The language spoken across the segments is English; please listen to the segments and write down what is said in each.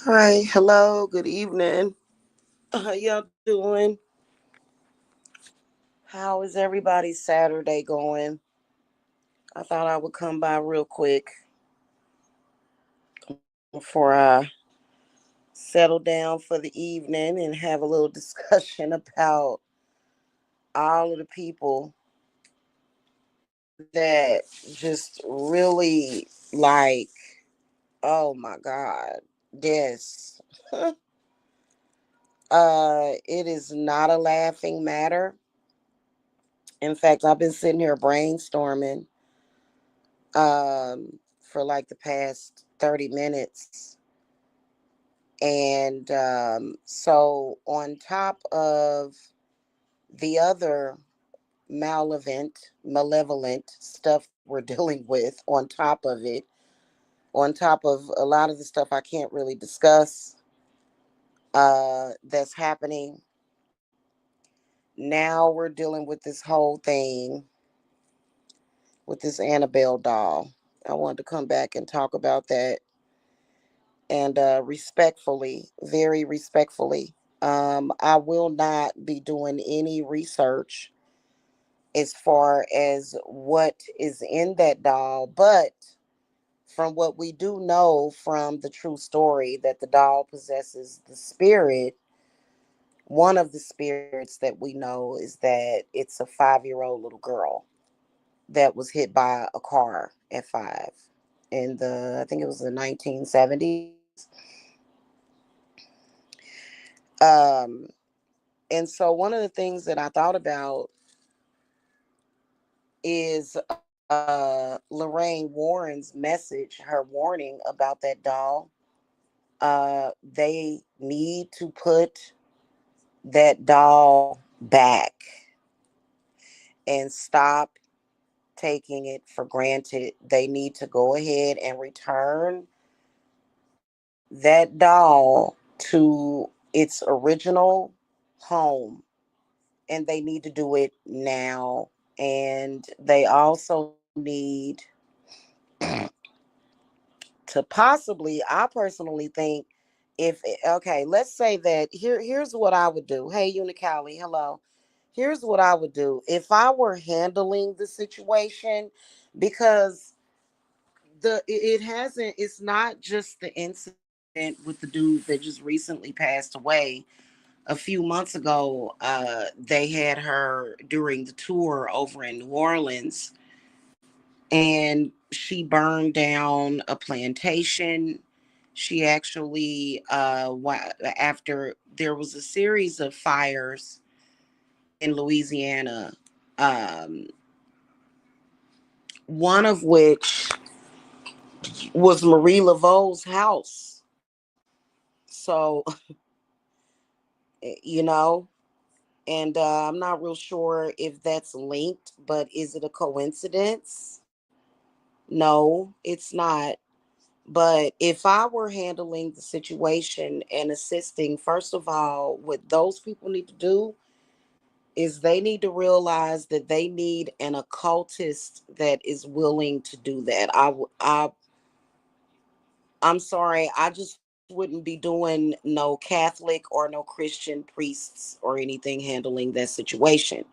Hi, hello, good evening. How y'all doing? How is everybody's Saturday going? I thought I would come by real quick before I settle down for the evening and have a little discussion about all of the people that just really like, oh my God, this. It is not a laughing matter. In fact, I've been sitting here brainstorming for like the past 30 minutes. And so, on top of the other malevolent stuff that we're dealing with, on top of it, on top of a lot of the stuff I can't really discuss that's happening, now we're dealing with this whole thing with this Annabelle doll. I wanted to come back and talk about that and respectfully, very respectfully. I will not be doing any research as far as what is in that doll, but from what we do know from the true story that the doll possesses the spirit, one of the spirits that we know is that it's a 5-year-old little girl that was hit by a car at 5 in the, I think it was the 1970s. Um, And so one of the things that I thought about is Lorraine Warren's message, her warning about that doll. They need to put that doll back and stop taking it for granted. They need to go ahead and return that doll to its original home, and they need to do it now. And they also need to possibly, I personally think, okay, let's say that here's what I would do. Hey, Unicali, hello. Here's what I would do if I were handling the situation, because it hasn't, it's not just the incident with the dude that just recently passed away. A few months ago, they had her during the tour over in New Orleans, and she burned down a plantation. She actually, after there was a series of fires in Louisiana, um, one of which was Marie Laveau's house. So, you know, and I'm not real sure if that's linked, but is it a coincidence? No, it's not. But if I were handling the situation and assisting, first of all, what those people need to do is they need to realize that they need an occultist that is willing to do that. I'm sorry, I just wouldn't be doing no Catholic or no Christian priests or anything handling that situation.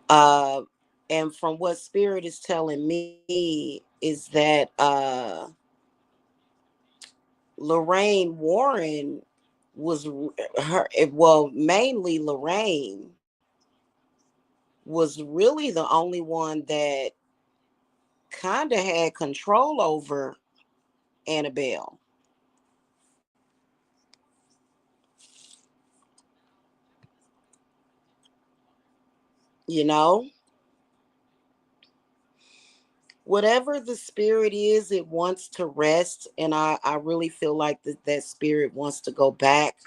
Uh, and from what Spirit is telling me is that Lorraine Warren was her, well, mainly Lorraine was really the only one that kind of had control over Annabelle, you know? Whatever the spirit is, it wants to rest. And I really feel like that spirit wants to go back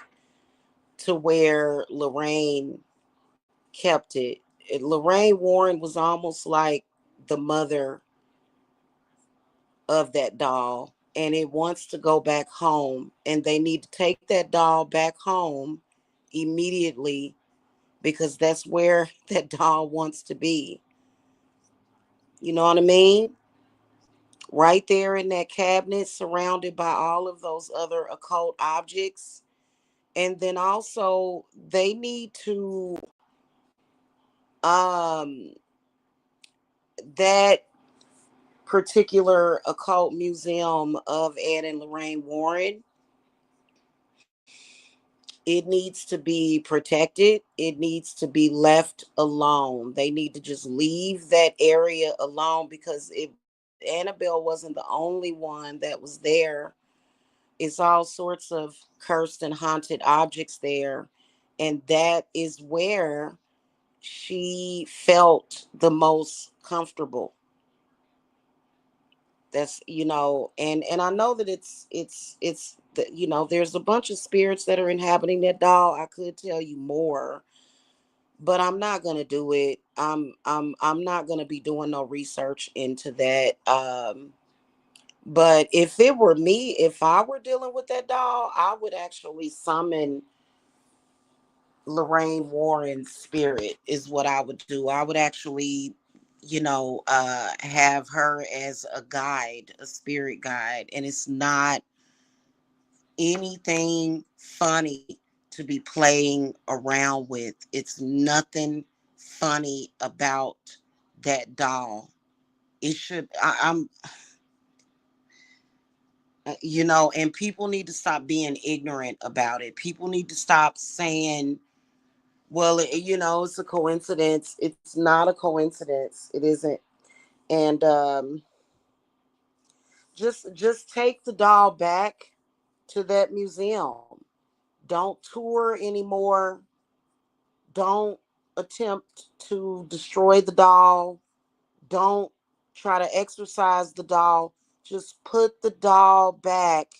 to where Lorraine kept it. Lorraine Warren was almost like the mother of that doll, and it wants to go back home, and they need to take that doll back home immediately because that's where that doll wants to be. You know what I mean? right there in that cabinet, surrounded by all of those other occult objects. And then also they need to um that particular occult museum of Ed and Lorraine Warren, it needs to be protected. It needs to be left alone. They need to just leave that area alone, because if Annabelle wasn't the only one that was there, it's all sorts of cursed and haunted objects there. And that is where she felt the most comfortable. That's, and I know that there's a bunch of spirits that are inhabiting that doll. I could tell you more, but I'm not going to do it. I'm not going to be doing no research into that. But if it were me, if I were dealing with that doll, I would actually summon Lorraine Warren's spirit, is what I would do. I would actually, have her as a guide, a spirit guide. And it's not anything funny to be playing around with. It's nothing funny about that doll. It should, and people need to stop being ignorant about it. People need to stop saying, well, it's a coincidence. It's not a coincidence. It isn't. And just take the doll back to that museum. Don't tour anymore. Don't attempt to destroy the doll. Don't try to exercise the doll. Just put the doll back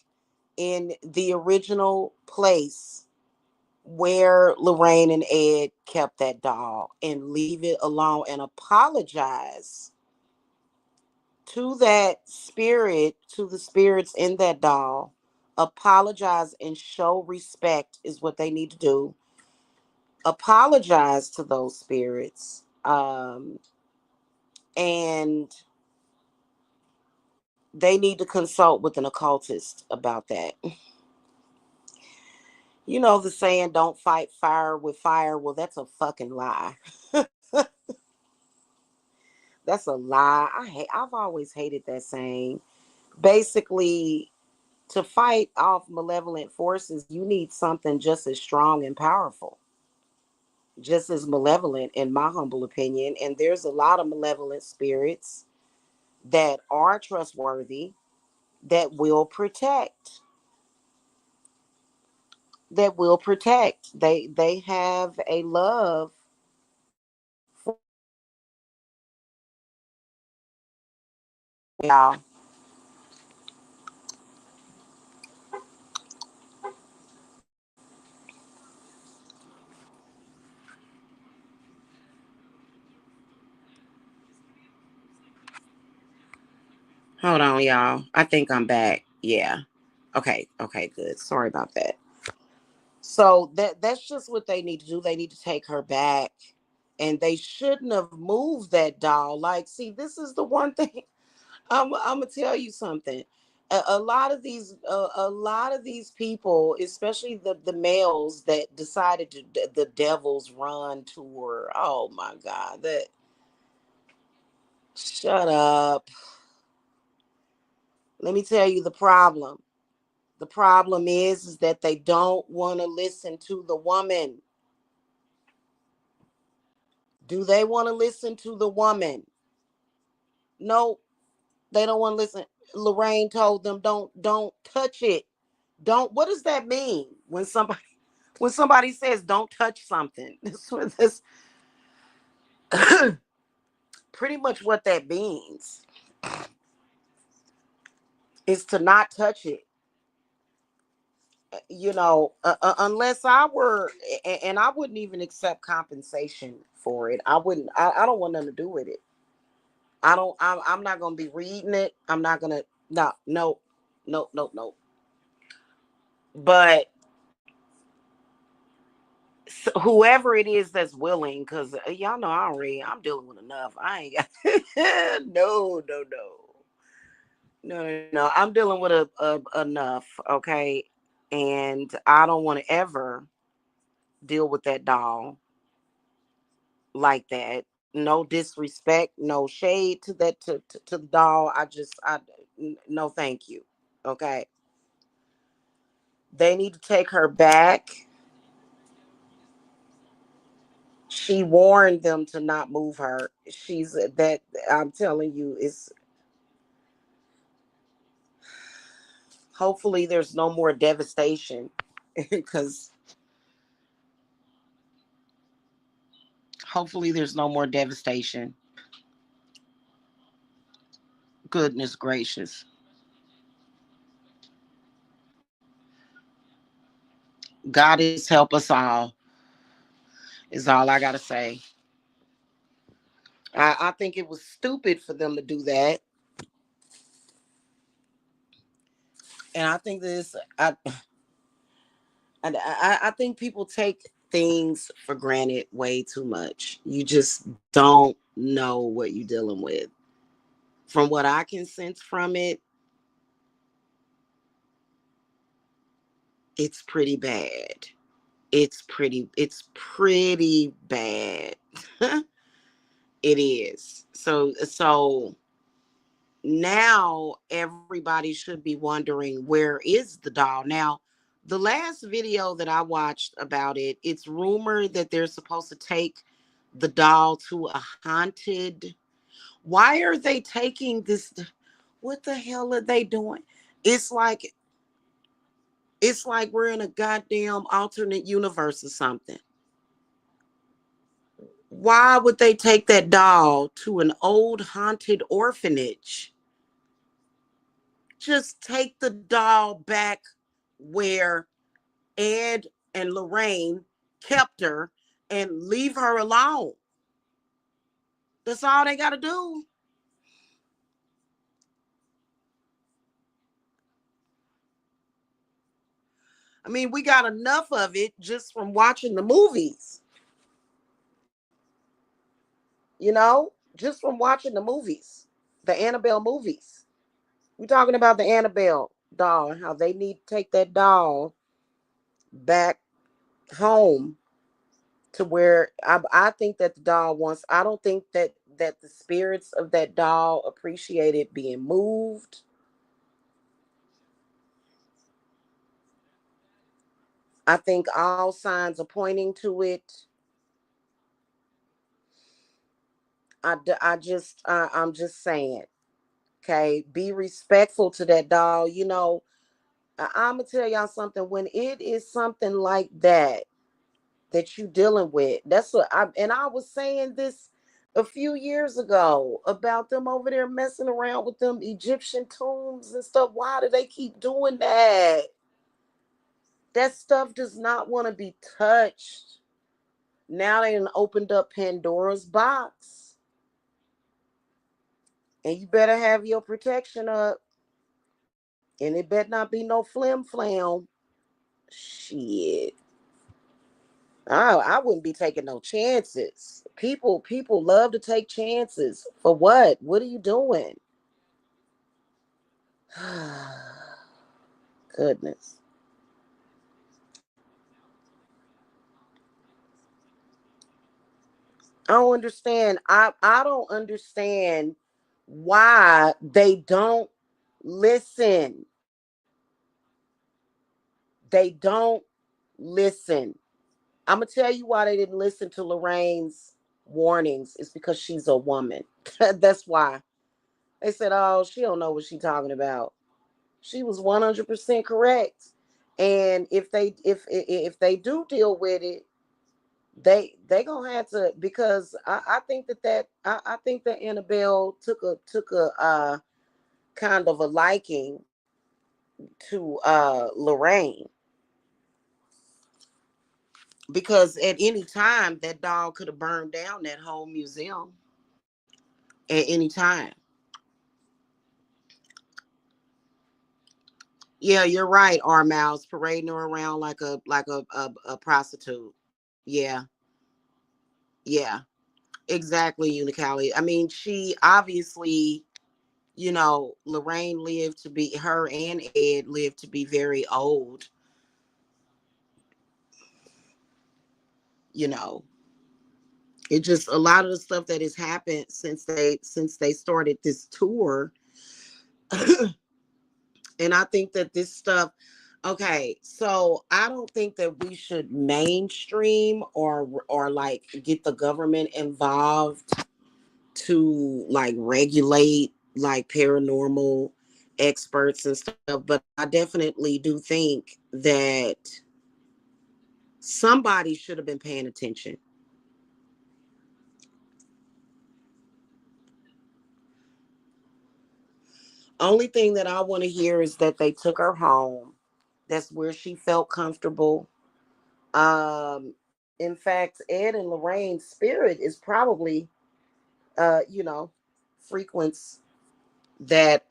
in the original place where Lorraine and Ed kept that doll, and leave it alone, and apologize to that spirit, to the spirits in that doll. Apologize and show respect is what they need to do. Apologize to those spirits. And they need to consult with an occultist about that. You know the saying, don't fight fire with fire. Well, that's a fucking lie. That's a lie. I've always hated that saying. Basically, to fight off malevolent forces, you need something just as strong and powerful, just as malevolent, in my humble opinion. And there's a lot of malevolent spirits that are trustworthy, that will protect, They have a love y'all. Hold on, y'all. I think I'm back. Yeah. Okay, good. Sorry about that. So that's just what they need to do. They need to take her back. And they shouldn't have moved that doll. Like, see, this is the one thing. I'm gonna tell you something. A lot of these people, especially the males that decided to the Devil's Run tour. Oh my God, that shut up. Let me tell you the problem. The problem is that they don't want to listen to the woman. Do they want to listen to the woman? No, they don't want to listen. Lorraine told them, don't touch it. Don't. What does that mean when somebody says don't touch something? This pretty much what that means, is to not touch it. Unless I were, and I wouldn't even accept compensation for it. I wouldn't. I don't want nothing to do with it. I don't. I'm not gonna be reading it. I'm not gonna. No, no, no, no, no. But whoever it is that's willing, because y'all know I already. I'm dealing with enough. I ain't got. No, no, no. No. I'm dealing with a enough, okay, and I don't want to ever deal with that doll like that. No disrespect, no shade to that to the doll. No, thank you. Okay, they need to take her back. She warned them to not move her. She's that I'm telling you is hopefully there's no more devastation because hopefully there's no more devastation. Goodness gracious. Goddess help us all is all I gotta say. I think it was stupid for them to do that. And I think I think people take things for granted way too much. You just don't know what you're dealing with. From what I can sense from it, it's pretty bad. It's pretty bad. It is. So now everybody should be wondering where is the doll. Now, the last video that I watched about it, it's rumored that they're supposed to take the doll to a haunted. Why are they taking this? What the hell are they doing? It's like it's like we're in a goddamn alternate universe or something. Why would they take that doll to an old haunted orphanage? Just take the doll back where Ed and Lorraine kept her and leave her alone. That's all they got to do. I mean, we got enough of it just from watching the movies, just from watching the movies, the Annabelle movies. We're talking about the Annabelle doll, how they need to take that doll back home to where I think that the doll wants. I don't think that the spirits of that doll appreciated being moved. I think all signs are pointing to it. I'm just saying, okay, be respectful to that doll. I'm gonna tell y'all something. When it is something like that you dealing with, that's what I was saying this a few years ago about them over there messing around with them Egyptian tombs and stuff. Why do they keep doing that? That stuff does not want to be touched. Now they done opened up Pandora's box. And you better have your protection up. And it better not be no flim flam. Shit. I wouldn't be taking no chances. People love to take chances. For what? What are you doing? Goodness. I don't understand. I don't understand why they don't listen. They don't listen. I'm gonna tell you why they didn't listen to Lorraine's warnings. It's because she's a woman. That's why. They said, "Oh, she don't know what she's talking about." She was 100% correct. And if they do deal with it, they gonna have to, because I think I think that Annabelle took a kind of a liking to Lorraine, because at any time that dog could have burned down that whole museum at any time. Yeah, you're right, R Mouse parading her around like a prostitute. Yeah, yeah, exactly, Unicali. I mean, she obviously Lorraine lived to be, her and Ed lived to be very old. you know it just, a lot of the stuff that has happened since they started this tour. And I think that this stuff, okay, so I don't think that we should mainstream or like get the government involved to like regulate like paranormal experts and stuff, but I definitely do think that somebody should have been paying attention. Only thing that I want to hear is that they took her home. That's where she felt comfortable. In fact, Ed and Lorraine's spirit is probably, frequents that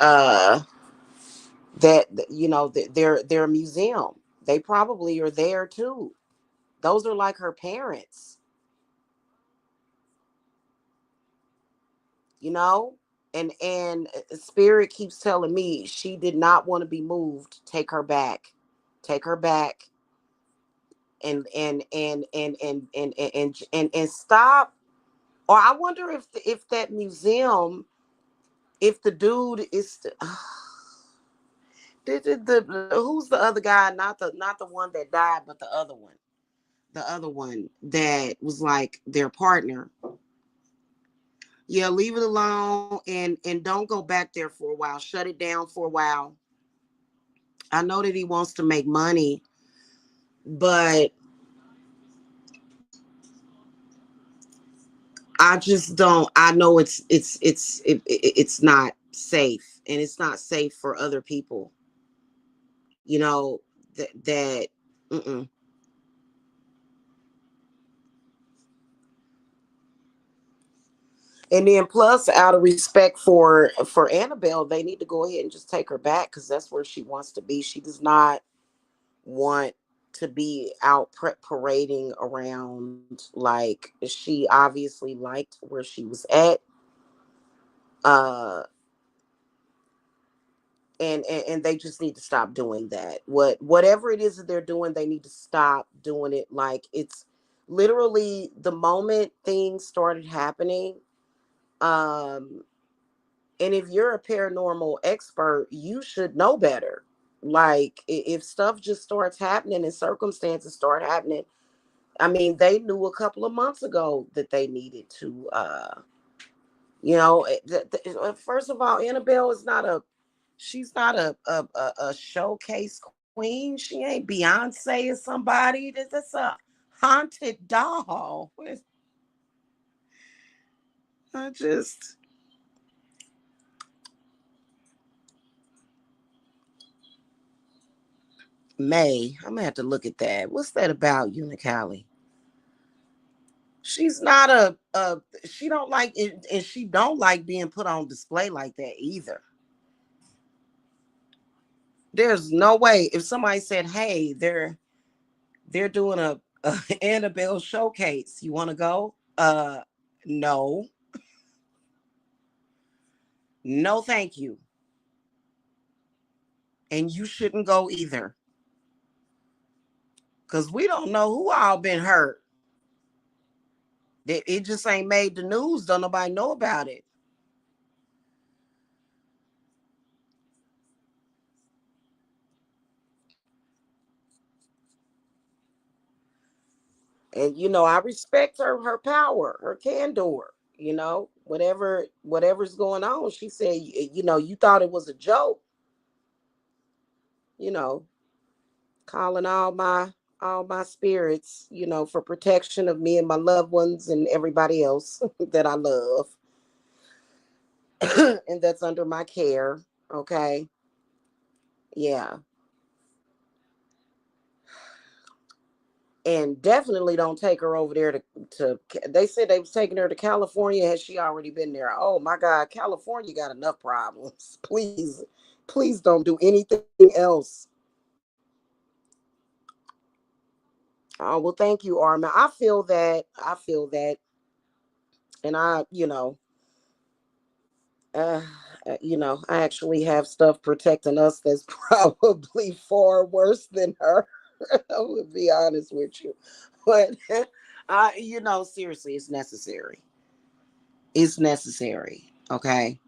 their museum. They probably are there too. Those are like her parents, you know. And spirit keeps telling me she did not want to be moved. Take her back. Take her back. And stop. Or I wonder if that museum, if the dude is who's the other guy, not the one that died, but the other one that was like their partner. Yeah, leave it alone, and don't go back there for a while. Shut it down for a while. I know that he wants to make money, but I just don't. I know it's not safe, and it's not safe for other people. You know that. Mm-mm. And then plus, out of respect for Annabelle, they need to go ahead and just take her back because that's where she wants to be. She does not want to be out parading around. Like, she obviously liked where she was at. Uh, and they just need to stop doing that. Whatever it is that they're doing, they need to stop doing it. Like, it's literally the moment things started happening. Um, and if you're a paranormal expert, you should know better. Like, if stuff just starts happening and circumstances start happening, I mean, they knew a couple of months ago that they needed to, first of all, Annabelle is not a, she's not a showcase queen. She ain't Beyonce or somebody. That's a haunted doll. I just, May, I'm gonna have to look at that. What's that about, Unicali? She's not she don't like it, and she don't like being put on display like that either. There's no way if somebody said, "Hey, they're doing a Annabelle showcase. You want to go?" No, no, thank you, and you shouldn't go either, cause we don't know who all been hurt. It just ain't made the news. Don't nobody know about it. And I respect her power, her candor. Whatever's going on. She said, you thought it was a joke. You know, calling all my spirits, for protection of me and my loved ones and everybody else that I love, and that's under my care. Okay, yeah, and definitely don't take her over there to. They said they was taking her to California. Has she already been there? Oh my God, California got enough problems. Please don't do anything else. Oh well, thank you, Arma. I feel that. I feel that, and uh, I actually have stuff protecting us that's probably far worse than her. I would be honest with you, but seriously, it's necessary. It's necessary. Okay,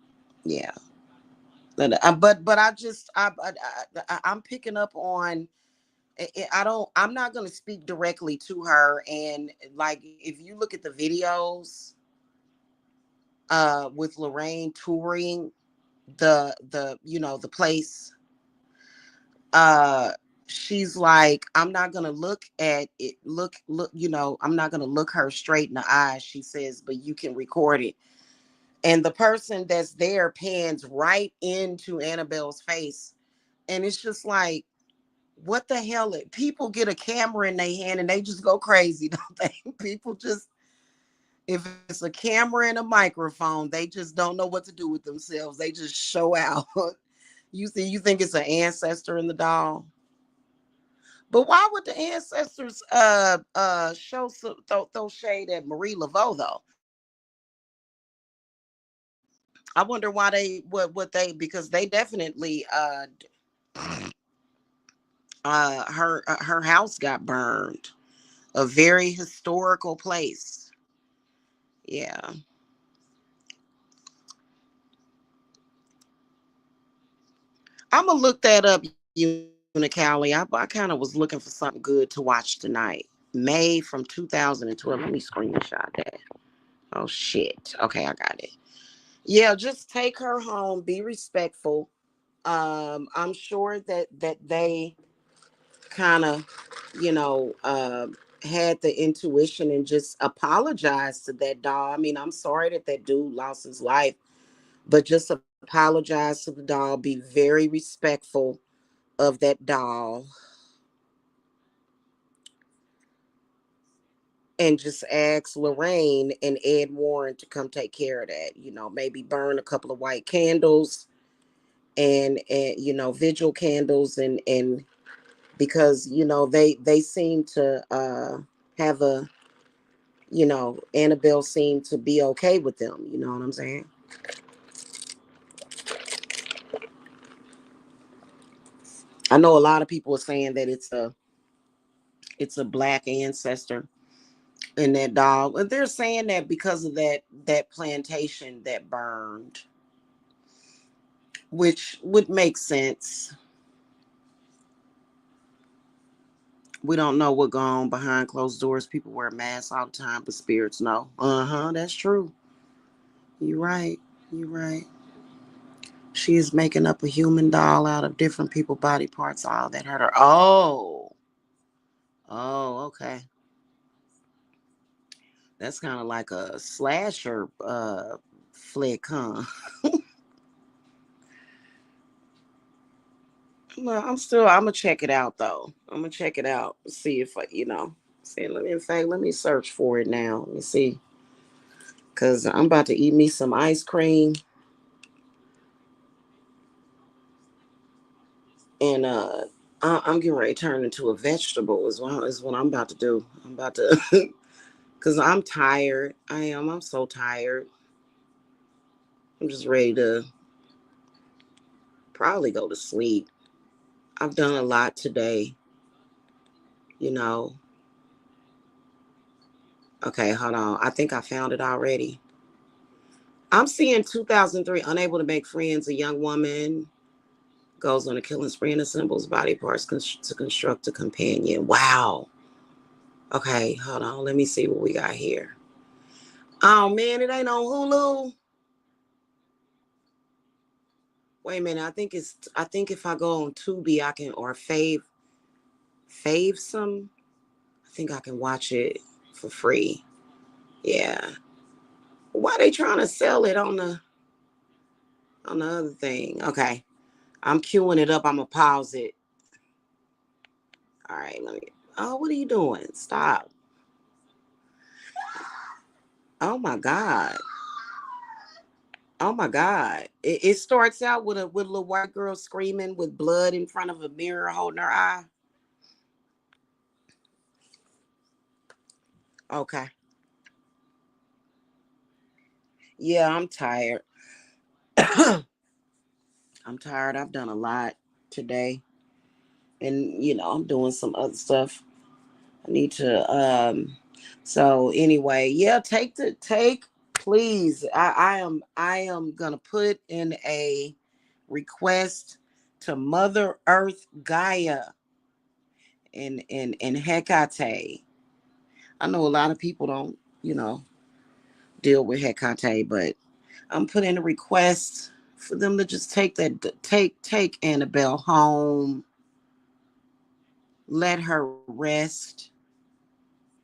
yeah. But I'm picking up on. I'm not gonna speak directly to her, and like if you look at the videos, with Lorraine touring the place, uh she's like, I'm not gonna look at it, look, I'm not gonna look her straight in the eye, she says, but you can record it. And the person that's there pans right into Annabelle's face, and it's just like, what the hell, people get a camera in their hand and they just go crazy, don't they? People just, if it's a camera and a microphone, they just don't know what to do with themselves, they just show out. You think it's an ancestor in the doll? But why would the ancestors show throw shade at Marie Laveau though? I wonder why they what they, because they definitely her house got burned. A very historical place. Yeah. I'm gonna look that up, Unicali. I kind of was looking for something good to watch tonight. May from 2012. Let me screenshot that. Oh shit. Okay, I got it. Yeah, just take her home. Be respectful. I'm sure that they kind of, you know, had the intuition and just apologized to that doll. I mean, I'm sorry that that dude lost his life, but just apologize to the doll. Be very respectful of that doll, and just ask Lorraine and Ed Warren to come take care of that. Maybe burn a couple of white candles, and vigil candles, and because they seem to have a, Annabelle seemed to be okay with them, you know what I'm saying? I know a lot of people are saying that it's a black ancestor in that dog, and they're saying that because of that plantation that burned, which would make sense. We don't know what going on behind closed doors. People wear masks all the time, but spirits know. Uh-huh, that's true. You're right. You're right. She is making up a human doll out of different people body parts, all that hurt her. Oh, okay. That's kind of like a slasher flick, huh? Well, I'm gonna check it out though. I'm gonna check it out, see if see. In fact, let me search for it now. Let me see, cause I'm about to eat me some ice cream, and I'm getting ready to turn into a vegetable as well. Is what I'm about to do. I'm about to, cause I'm tired. I am. I'm so tired. I'm just ready to probably go to sleep. I've done a lot today, you know. Okay, hold on. I think I found it already. I'm seeing 2003, unable to make friends, a young woman goes on a killing spree and assembles body parts to construct a companion. Wow. Okay, hold on. Let me see what we got here. Oh man, it ain't on Hulu. Wait a minute. I think if I go on Tubi, I can, or fave some. I think I can watch it for free. Yeah. Why they trying to sell it on the other thing? Okay. I'm queuing it up. I'm gonna pause it. All right, let me. Oh, what are you doing? Stop. Oh my God. Oh my God. It starts out with a little white girl screaming with blood in front of a mirror holding her eye. Okay. Yeah, I'm tired. I'm tired. I've done a lot today. And I'm doing some other stuff. I need to so anyway, yeah, take please. I am gonna put in a request to Mother Earth Gaia and Hecate. I know a lot of people don't, deal with Hecate, but I'm putting a request for them to just take Annabelle home, let her rest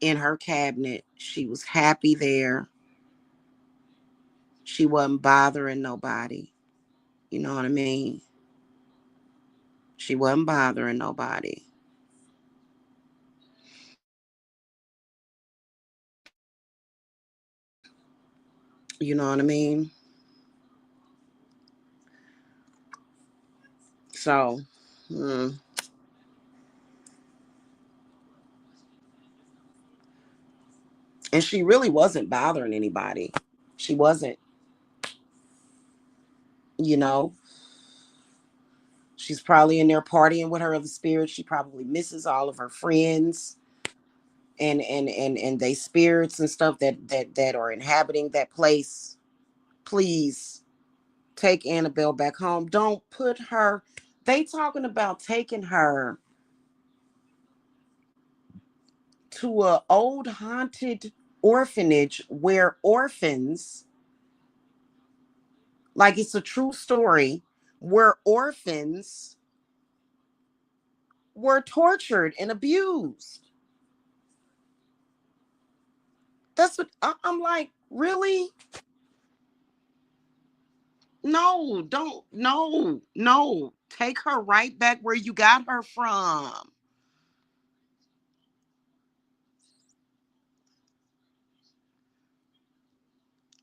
in her cabinet. She was happy there. She wasn't bothering nobody. You know what I mean? She wasn't bothering nobody. You know what I mean? So, mm, and she really wasn't bothering anybody. She wasn't, you know. She's probably in there partying with her other spirits. She probably misses all of her friends and they spirits and stuff that are inhabiting that place. Please take Annabelle back home. Don't put her. They talking about taking her to a old haunted orphanage where orphans, like it's a true story, where orphans were tortured and abused. That's what I'm like. Really? No, don't. No, no. Take her right back where you got her from.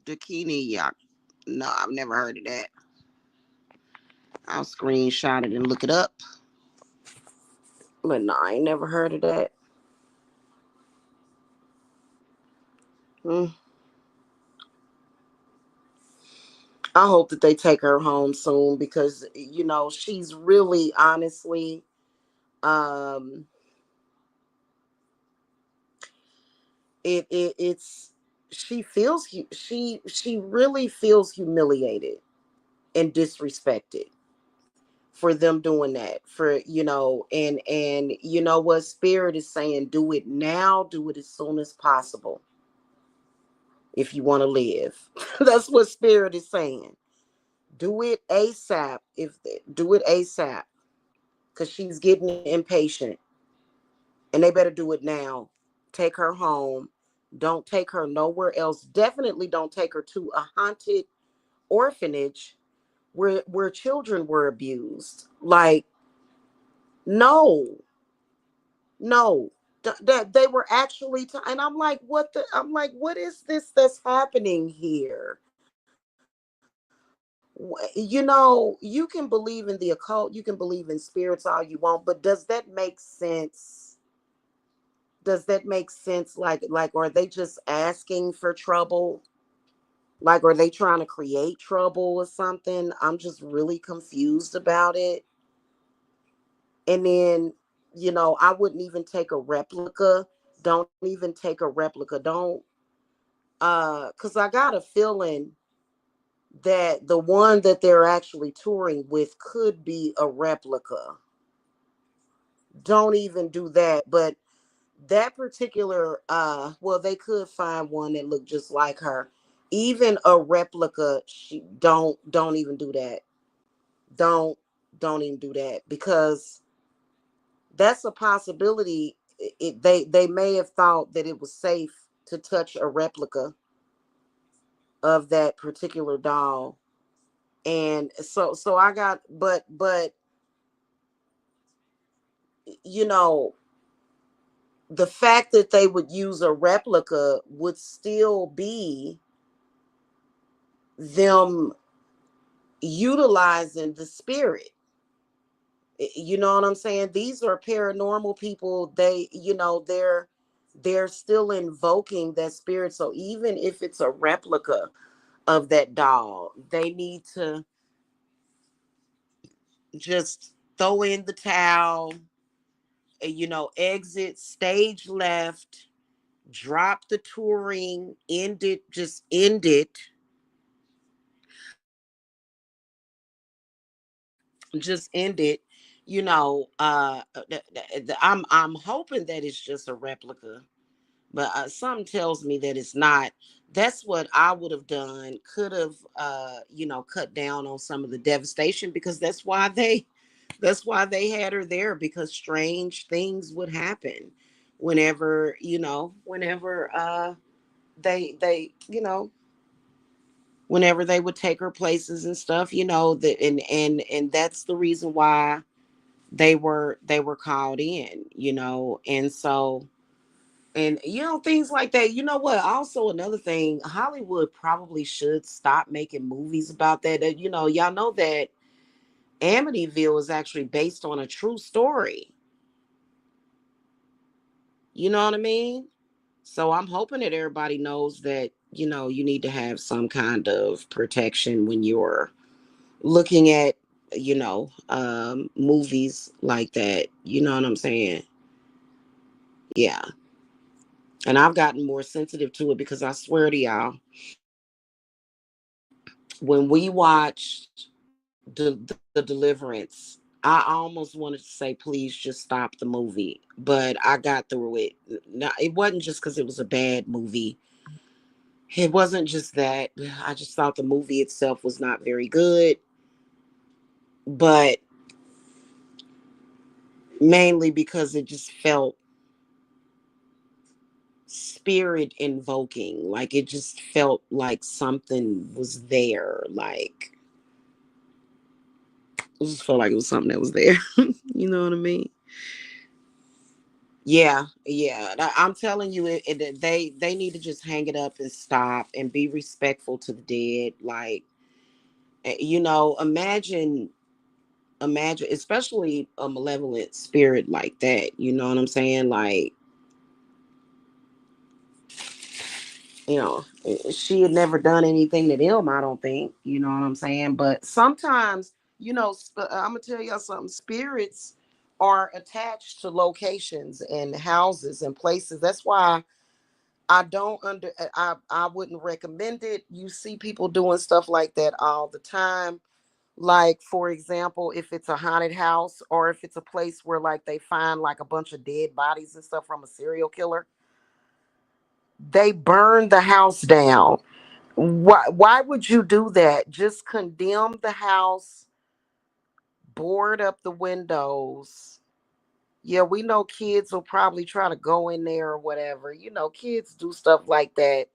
Dakini, yeah. No, I've never heard of that. I'll screenshot it and look it up. But no, I ain't never heard of that. Mm. I hope that they take her home soon because she's really honestly um it's she really feels humiliated and disrespected for them doing that for and you know what spirit is saying, do it now, do it as soon as possible if you want to live. That's what spirit is saying. Do it ASAP. If do it ASAP because she's getting impatient and they better do it now. Take her home. Don't take her nowhere else. Definitely don't take her to a haunted orphanage where children were abused. Like, no, no. That they were actually and I'm like, I'm like, what is this that's happening here? You can believe in the occult, you can believe in spirits all you want, but does that make sense? Does that make sense? Like are they just asking for trouble? Like are they trying to create trouble or something? I'm just really confused about it. And then, I wouldn't even take a replica. Don't even take a replica. Don't cuz I got a feeling that the one that they're actually touring with could be a replica. Don't even do that. But that particular well, they could find one that looked just like her. Even a replica, she don't even do that. Don't don't even do that because that's a possibility. They may have thought that it was safe to touch a replica of that particular doll. And so I got but you know the fact that they would use a replica would still be them utilizing the spirit. You know what I'm saying? These are paranormal people. They're still invoking that spirit. So even if it's a replica of that doll, they need to just throw in the towel, exit stage left, drop the touring, end it, just end it. I'm hoping that it's just a replica, but something tells me that it's not. That's what I would have done. Could have, cut down on some of the devastation, because that's why they had her there, because strange things would happen whenever they whenever they would take her places and stuff, that and that's the reason why they were called in, and so, and things like that. You know what, also another thing, Hollywood probably should stop making movies about that. Y'all know that Amityville is actually based on a true story. You know what I mean? So I'm hoping that everybody knows that, you need to have some kind of protection when you're looking at, movies like that. You know what I'm saying? Yeah. And I've gotten more sensitive to it, because I swear to y'all, when we watched the Deliverance, I almost wanted to say, please just stop the movie. But I got through it. Now, it wasn't just because it was a bad movie. It wasn't just that. I just thought the movie itself was not very good. But mainly because it just felt spirit invoking. Like, it just felt like something was there. Like, it just felt like it was something that was there. You know what I mean? Yeah, yeah. I'm telling you, they need to just hang it up and stop and be respectful to the dead. Like, imagine, especially a malevolent spirit like that. You know what I'm saying? Like, she had never done anything to them, I don't think. You know what I'm saying? But sometimes, I'm gonna tell y'all something. Spirits are attached to locations and houses and places. That's why I don't under I wouldn't recommend it. You see people doing stuff like that all the time. Like, for example, if it's a haunted house, or if it's a place where, like, they find like a bunch of dead bodies and stuff from a serial killer, they burn the house down. Why would you do that? Just condemn the house, board up the windows. Yeah, we know kids will probably try to go in there or whatever. Kids do stuff like that.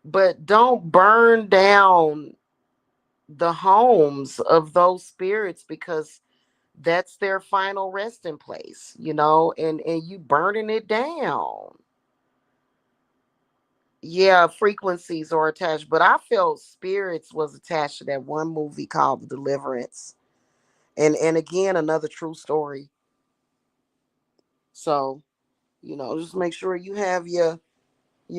But don't burn down the homes of those spirits, because that's their final resting place, and you burning it down. Yeah, frequencies are attached, but I felt spirits was attached to that one movie called The Deliverance. And again, another true story. So, just make sure you have your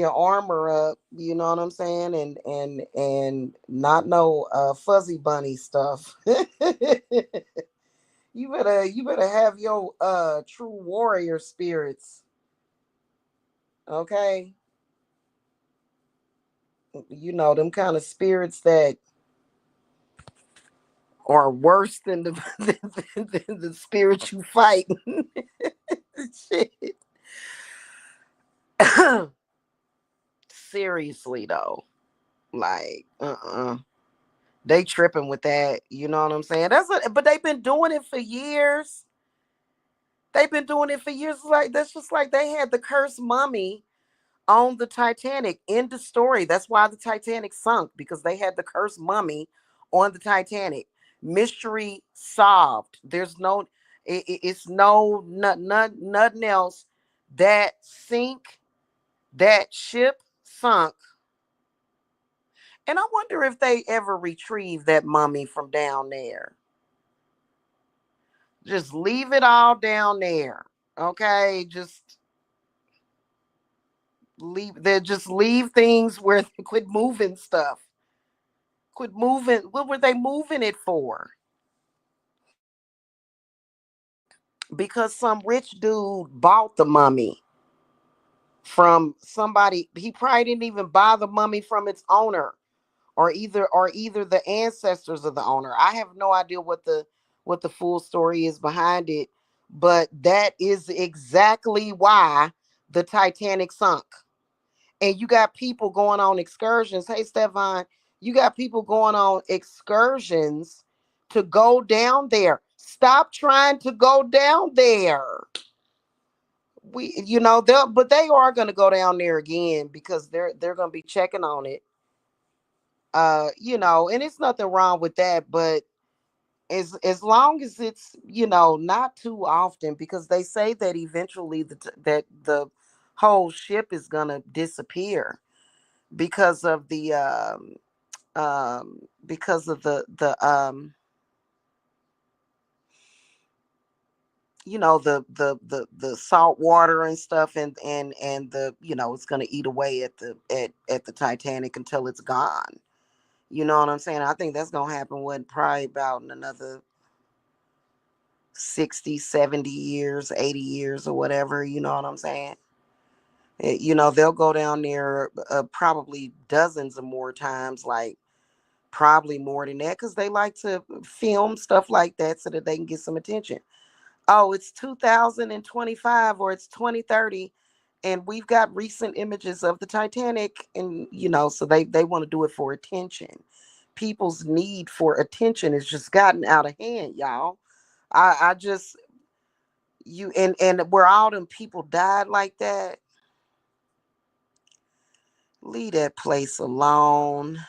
armor up, you know what I'm saying, and not no fuzzy bunny stuff. You better have your true warrior spirits, okay? Them kind of spirits that are worse than the than the spirit you fight. Shit. Seriously though, like, they tripping with that. You know what I'm saying? But they've been doing it for years. They've been doing it for years. Like, that's just like they had the cursed mummy on the Titanic. End the story. That's why the Titanic sunk, because they had the cursed mummy on the Titanic. Mystery solved. There's no, it's no, nothing else. That ship sunk. And I wonder if they ever retrieve that mummy from down there. Just leave it all down there. Okay. Just leave things where they quit moving stuff. Quit moving. What were they moving it for? because some rich dude bought the mummy from somebody. He probably didn't even buy the mummy from its owner, or either the ancestors of the owner. I have no idea what the full story is behind it, but that is exactly why the Titanic sunk. And you got people going on excursions. Hey, Stefan, you got people going on excursions to go down there. Stop trying to go down there. But they are going to go down there again because they're going to be checking on it. And it's nothing wrong with that, but as long as it's not too often, because they say that eventually that the whole ship is going to disappear because of the salt water and stuff, and it's going to eat away at the Titanic until it's gone. You know what I'm saying? I think that's going to happen when probably about in another 60, 70 years, 80 years or whatever. You know what I'm saying? They'll go down there probably dozens of more times, like probably more than that, because they like to film stuff like that so that they can get some attention. Oh, it's 2025 or it's 2030, and we've got recent images of the Titanic, and so they want to do it for attention. People's need for attention has just gotten out of hand, y'all. I just and where all them people died like that, leave that place alone.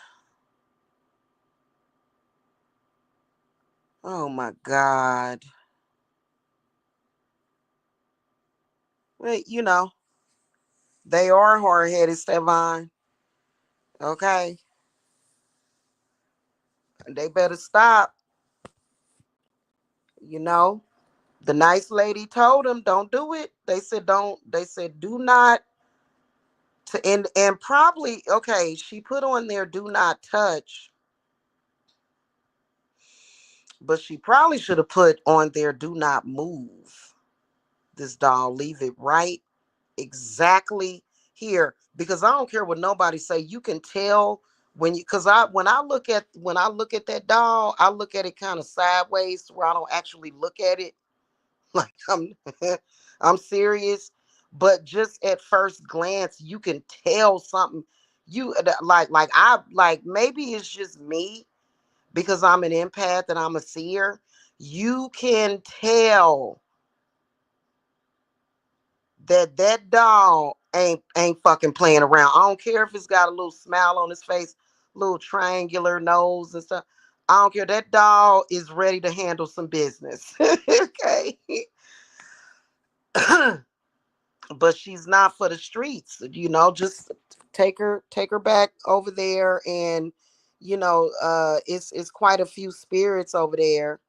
Oh my God. Well, they are hard headed, Stefan. Okay. They better stop. You know, the nice lady told them, don't do it. They said, don't, they said, do not. And probably, okay, she put on there, do not touch, but she probably should have put on there, do not move this doll. Leave it right exactly here, because I don't care what nobody say. You can tell when you, because I when I look at that doll, I look at it kind of sideways where I don't actually look at it like I'm serious. But just at first glance, you can tell something. Like maybe it's just me because I'm an empath and I'm a seer. You can tell that dog ain't fucking playing around. I don't care if it's got a little smile on his face, little triangular nose and stuff. I don't care. That dog is ready to handle some business. Okay. But she's not for the streets. Just take her back over there, and it's quite a few spirits over there,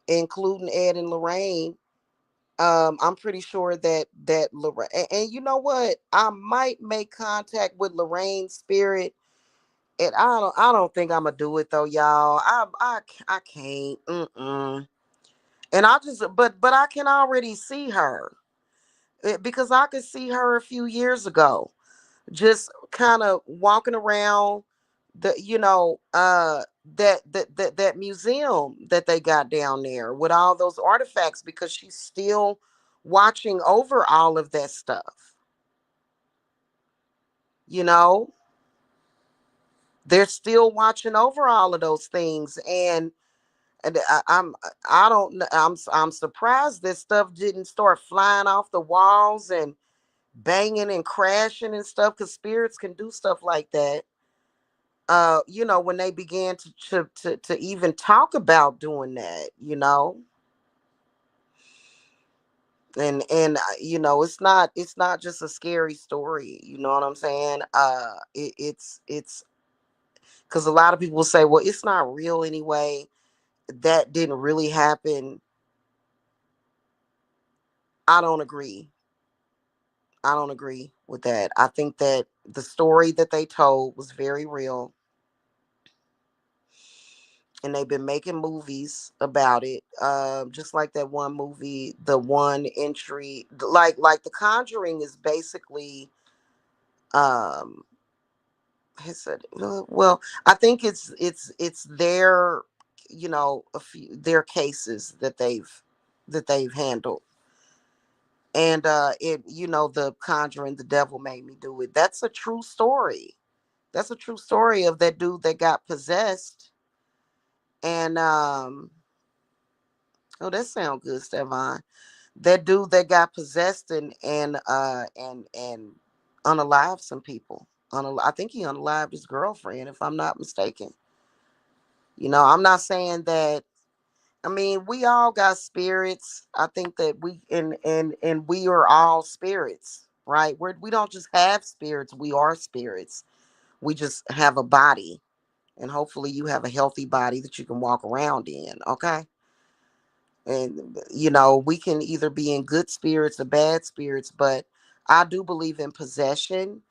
including Ed and Lorraine. I'm pretty sure that Lorraine, and you know what? I might make contact with Lorraine's spirit, and I don't think I'm gonna do it though, y'all. I can't. Mm-mm. And but I can already see her, because I could see her a few years ago, just kind of walking around the that museum that they got down there with all those artifacts, because she's still watching over all of that stuff. you know they're still watching over all of those things, and I don't kn- I'm surprised that stuff didn't start flying off the walls and banging and crashing and stuff, because spirits can do stuff like that. When they began to even talk about doing that. It's not just a scary story. You know what I'm saying? It's because a lot of people say, well, it's not real anyway. That didn't really happen. I don't agree. I don't agree with that. I think that the story that they told was very real. and they've been making movies about it. Just like that one movie, the one entry, like The Conjuring is basically um he said, well, I think it's their, a few their cases that they've handled. And The Conjuring, The Devil Made Me Do It. That's a true story. That's a true story of that dude that got possessed. And oh, that sounds good, Stefan. That dude that got possessed and unalived some people. I think he unalived his girlfriend, if I'm not mistaken. I'm not saying that. I mean, we all got spirits. I think that we are all spirits, right? We don't just have spirits. We are spirits. We just have a body, and hopefully, you have a healthy body that you can walk around in. Okay. And we can either be in good spirits or bad spirits, but I do believe in possession,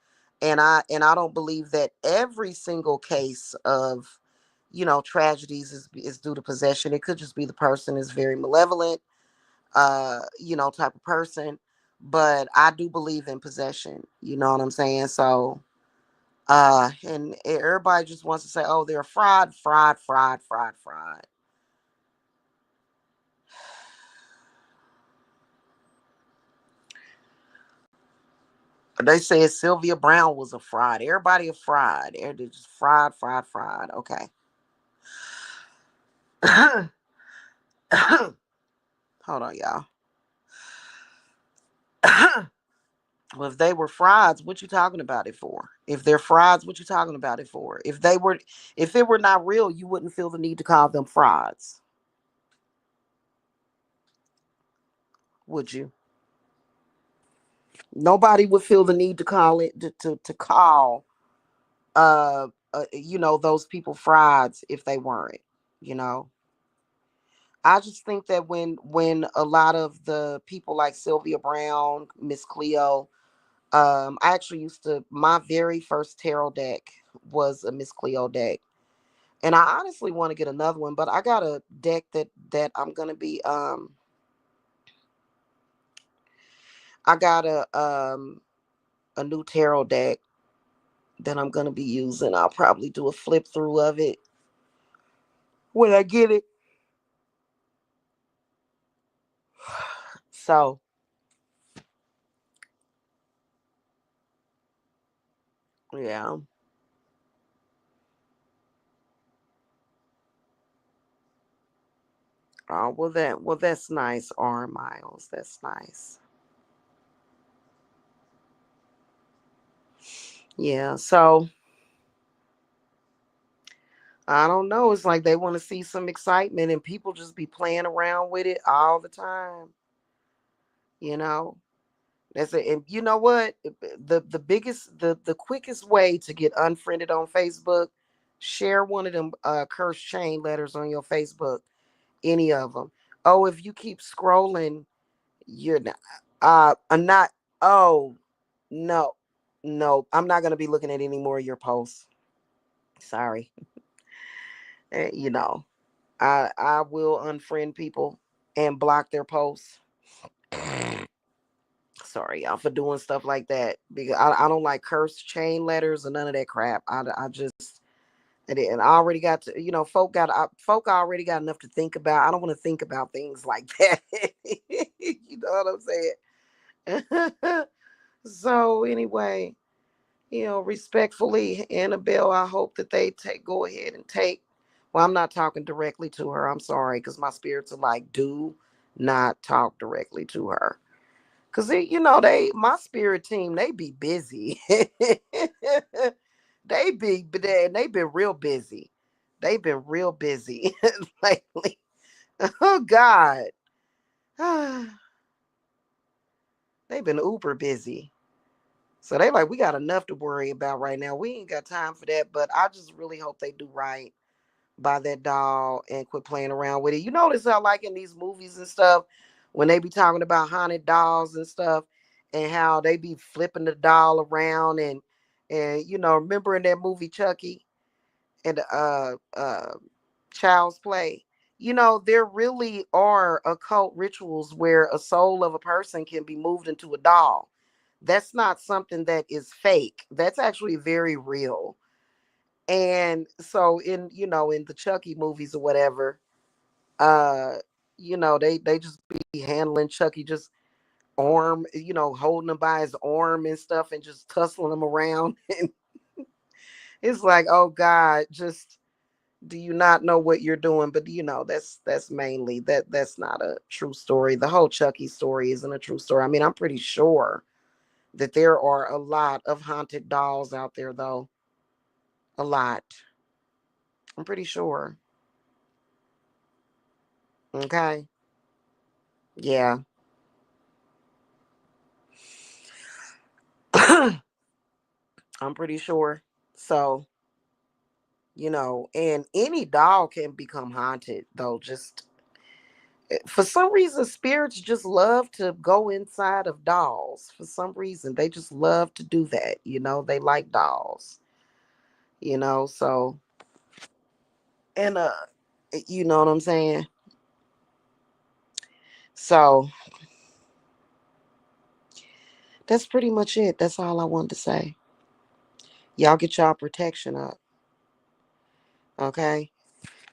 and I don't believe that every single case of tragedies is due to possession. It could just be the person is very malevolent, type of person. But I do believe in possession. You know what I'm saying? So and everybody just wants to say, oh, they're fraud, fraud, fraud, fraud, fraud. They said Sylvia Brown was a fraud. Everybody a fraud. Everybody just fraud, fraud, fraud. Okay. Hold on, y'all. Well, if they were frauds, what you talking about it for? If they're frauds, what you talking about it for? If it were not real, you wouldn't feel the need to call them frauds, would you? Nobody would feel the need to call it to call those people frauds if they weren't. You know, I just think that when a lot of the people like Sylvia Brown, Miss Cleo, I actually used to my very first tarot deck was a Miss Cleo deck. And I honestly want to get another one, but I got a deck that I'm gonna be I got a new tarot deck that I'm gonna be using. I'll probably do a flip through of it when I get it. So yeah. Oh that's nice, R Miles. That's nice. Yeah. So I don't know. It's like they want to see some excitement and people just be playing around with it all the time. You know? That's it. And you know what? The quickest way to get unfriended on Facebook, share one of them curse chain letters on your Facebook. Any of them. Oh, if you keep scrolling, you're not. I'm not. Oh, no, no. I'm not gonna be looking at any more of your posts. Sorry. You know, I will unfriend people and block their posts. Sorry, y'all, for doing stuff like that because I don't like curse chain letters or none of that crap. I just and I already got to folk already got enough to think about. I don't want to think about things like that. You know what I'm saying? So anyway, respectfully, Annabelle, I hope that they go ahead and take. Well, I'm not talking directly to her. I'm sorry, because my spirits are like, do not talk directly to her. Cause my spirit team, they be busy. They've been real busy. They've been real busy lately. Oh God. They've been uber busy. So they like, we got enough to worry about right now. We ain't got time for that. But I just really hope they do right by that doll and quit playing around with it. You notice how like in these movies and stuff, when they be talking about haunted dolls and stuff, and how they be flipping the doll around and remember in that movie Chucky and Child's play. There really are occult rituals where a soul of a person can be moved into a doll. That's not something that is fake. That's actually very real. And so in the Chucky movies or whatever, uh, they just be handling Chucky, just arm, holding him by his arm and stuff and just tussling him around. And it's like, oh God, just do you not know what you're doing? But that's mainly that's not a true story. The whole Chucky story isn't a true story. I mean, I'm pretty sure that there are a lot of haunted dolls out there though. A lot. I'm pretty sure. Okay. Yeah. I'm pretty sure. So, and any doll can become haunted though. Just for some reason, spirits just love to go inside of dolls. For some reason, they just love to do that. They like dolls. So, and you know what I'm saying? So that's pretty much it. That's all I wanted to say. Y'all get y'all protection up, okay?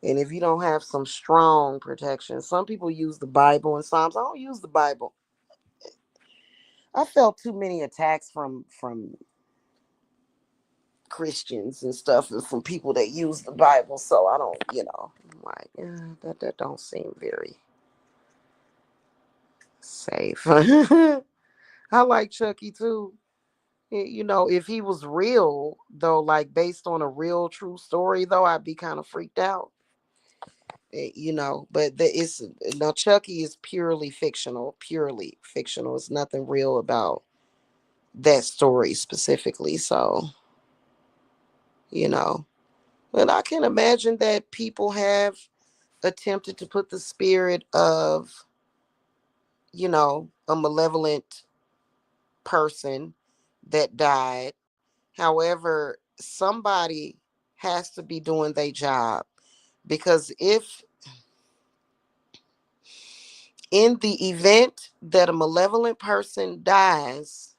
And if you don't have some strong protection, some people use the Bible and Psalms. I don't use the Bible. I felt too many attacks from Christians and stuff, and from people that use the Bible. So I don't, I'm like, that don't seem very safe. I like Chucky too. If he was real though, like based on a real true story though, I'd be kind of freaked out. But it's now Chucky is purely fictional. It's nothing real about that story specifically. So, you know, and I can imagine that people have attempted to put the spirit of, a malevolent person that died. However, somebody has to be doing their job, because if in the event that a malevolent person dies,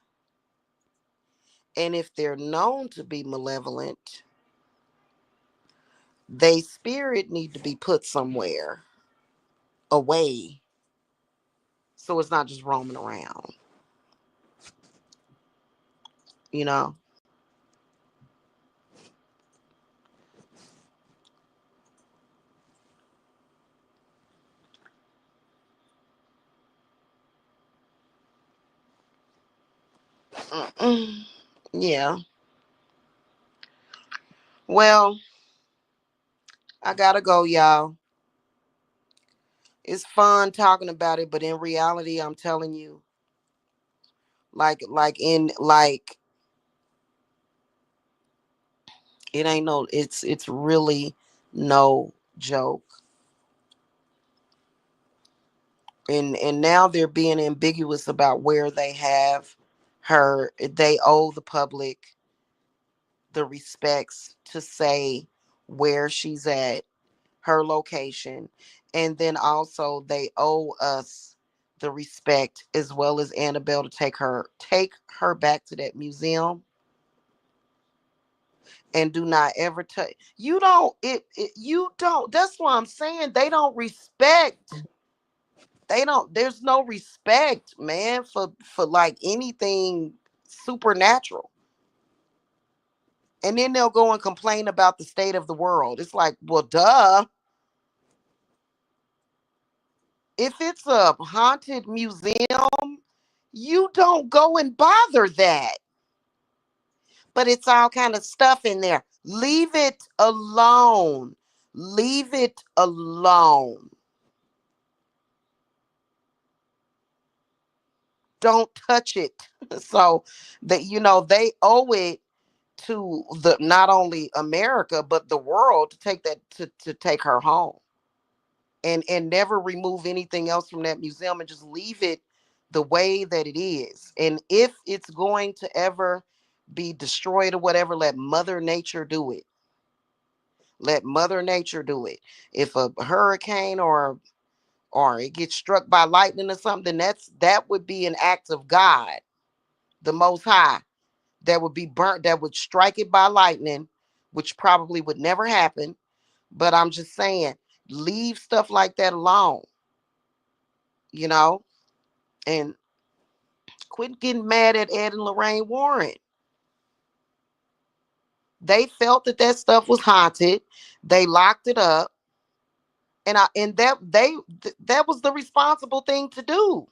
and if they're known to be malevolent, they spirit need to be put somewhere away, so it's not just roaming around, you know. Mm-mm. Yeah. Well, I gotta go, y'all. It's fun talking about it, but in reality, I'm telling you, like it ain't no. It's really no joke. And now they're being ambiguous about where they have her. They owe the public the respects to say where she's at, her location, and then also they owe us the respect as well as Annabelle to take her back to that museum, and do not ever touch. You don't you don't. That's why I'm saying they don't respect. They don't. There's no respect, man, for like anything supernatural. And then they'll go and complain about the state of the world. It's like, well, duh. If it's a haunted museum, you don't go and bother that. But it's all kind of stuff in there. Leave it alone. Leave it alone. Don't touch it. So that they owe it to the not only America but the world to take that to take her home, and never remove anything else from that museum, and just leave it the way that it is. And if it's going to ever be destroyed or whatever, let Mother Nature do it. Let Mother Nature do it. If a hurricane or it gets struck by lightning or something, that would be an act of God, the Most High, that would be burnt, that would strike it by lightning, which probably would never happen. But I'm just saying, leave stuff like that alone, you know, and quit getting mad at Ed and Lorraine Warren. They felt that that stuff was haunted. They locked it up, and that was the responsible thing to do.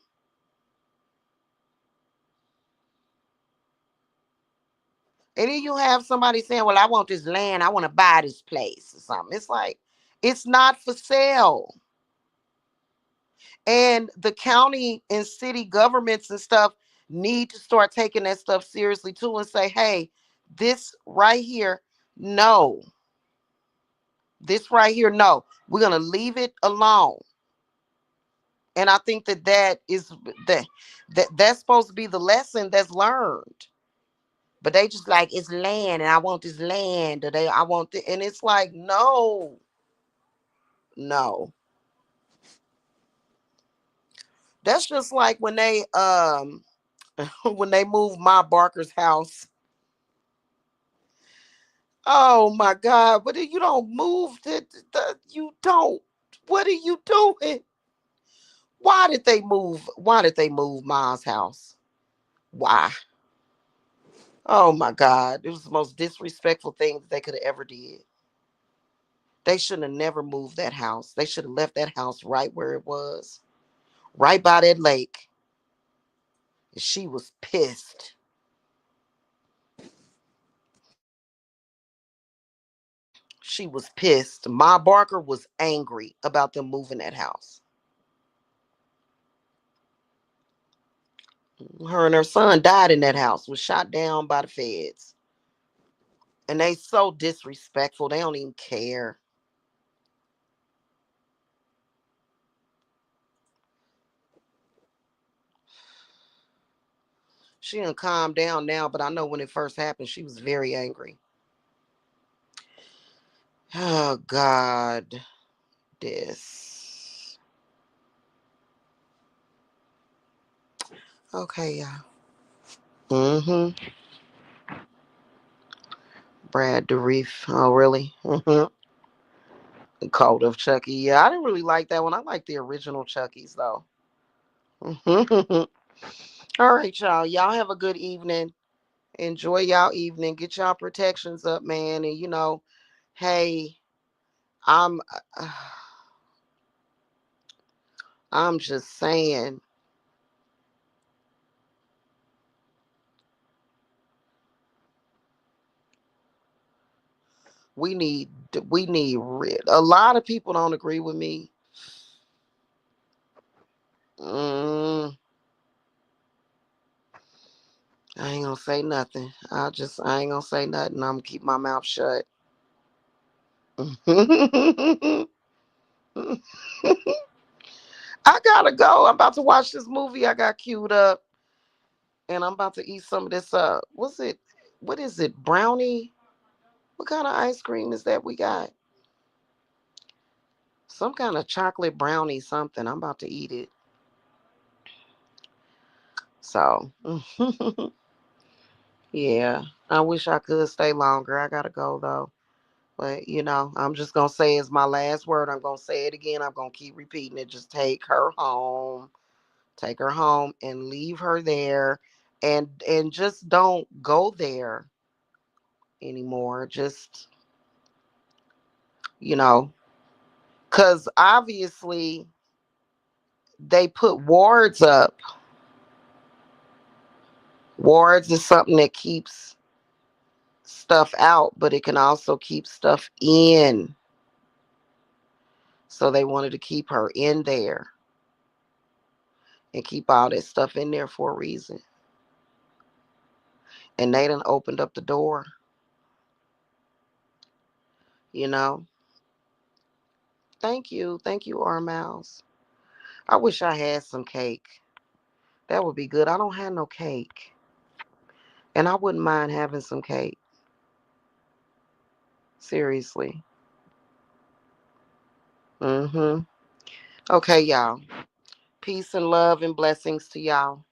And then you have somebody saying, "Well, I want this land. I want to buy this place or something." It's like, it's not for sale. And the county and city governments and stuff need to start taking that stuff seriously too and say, "Hey, this right here, no. This right here, no. We're gonna leave it alone." And I think that is that's supposed to be the lesson that's learned. But they just like, it's land and I want this land, or I want and it's like, no, no. That's just like when they when they moved Ma Barker's house. Oh my God! But you don't move you don't. What are you doing? Why did they move Ma's house? Why? Oh my God! It was the most disrespectful thing that they could have ever did. They shouldn't have never moved that house. They should have left that house right where it was, right by that lake. And she was pissed. She was pissed. Ma Barker was angry about them moving that house. Her and her son died in that house, was shot down by the feds. And they so disrespectful. They don't even care. She done calmed down now, but I know when it first happened, she was very angry. Oh God, this. Okay, yeah. Mm-hmm. Brad Dourif. Oh, really? Mm-hmm. Cult of Chucky. Yeah, I didn't really like that one. I like the original Chucky's though. Mm-hmm. All right, y'all. Y'all have a good evening. Enjoy y'all evening. Get y'all protections up, man. And hey, I'm I'm just saying, we need a lot of people don't agree with me. Mm, I ain't gonna say nothing. I ain't gonna say nothing. I'm gonna keep my mouth shut. I gotta go. I'm about to watch this movie I got queued up, and I'm about to eat some of this. What's it? What is it? Brownie? What kind of ice cream is that we got? Some kind of chocolate brownie something. I'm about to eat it. So, yeah, I wish I could stay longer. I gotta go though. But I'm just gonna say it's my last word. I'm gonna say it again. I'm gonna keep repeating it. Just take her home. Take her home and leave her there. And just don't go there anymore. Just, you know, cause obviously they put wards up. Wards is something that keeps stuff out, but it can also keep stuff in. So they wanted to keep her in there and keep all that stuff in there for a reason. And they done opened up the door, you know. Thank you. Thank you, R. Miles. I wish I had some cake. That would be good. I don't have no cake. And I wouldn't mind having some cake. Seriously. Mm-hmm. Okay, y'all. Peace and love and blessings to y'all.